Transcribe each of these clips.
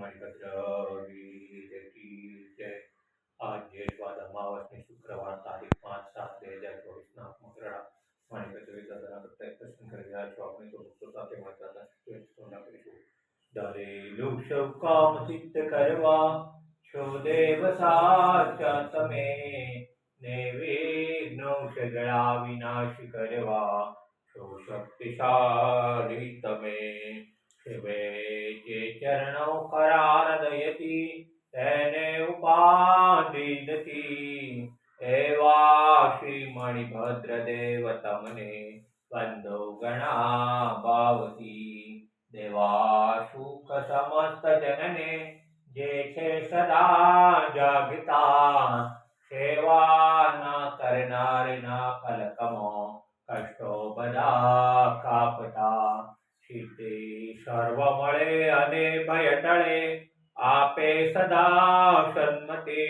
મણિભદ્ર વીર જય। આજે સ્વાદ અમાવસની શુક્રવાર તારીખ 5/7/2024 મકરડા મણિભદ્ર દાદાના પ્રત્યેક દર્શન કરી રહ્યા છો। આપણે તો ભક્તો સાથે મળતા સ્તોના કરીશું। ધરેલું સૌ કામ સિદ્ધ કરવા છો દેવ સાચા તમે, ને વિઘ્નો સગળા વિનાશ કરવા છો શક્તિશાળી તમે। શિવે જે ચરણો ખરા હૃદયથી તેને ઉપાધિ નથી, એવા શ્રી મણિભદ્ર દેવ તમને વંદો ગણા ભાવથી। દેવા સુખ સમસ્ત જનને જે છે સદા જાગતા, સેવા ના કરનારના કલકમાં કષ્ટો બધા કાપતા। સિદ્ધિ સર્વ મળે અને ભય ટળે, આપે સદા સન્મતિ,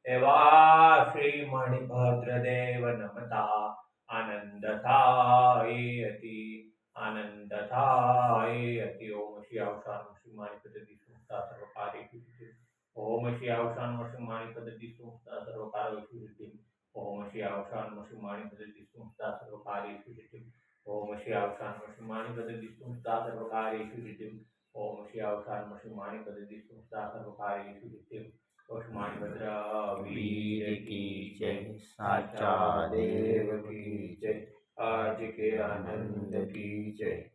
એવા શ્રી મણિભદ્ર દેવ નમતા આનંદ થાય અતિ, આનંદ થાય અતિ। ઓમ શ્રી અવસાન શ્રી માણિપદ્ધતિ સંસ્થા સર્વ કાર્યેષુ સિદ્ધિ। ઓમ શ્રી અવસાન શ્રી માણિપદ્ધતિ સંસ્થા સર્વ કાર્યેષુ સિદ્ધિ। ઓમ શ્રી અવસાન શ્રી માણિપદ્ધતિ સંસ્થા સર્વ કાર્યેષુ સિદ્ધિ। ઓમ શ્રી અવસાન શ્રી માણિપદ્ધતિ સંસ્થા સર્વ કાર્યેષુ સિદ્ધિ। ઓમ શ્રી અવસાન શ્રી માણિપદ્ધતિ સંસ્થા સર્વ કાર્યેષુ સિદ્ધિ। મણિભદ્ર વીર કી જય, સાચા દેવ કી જય, આજ के आनंद की जय।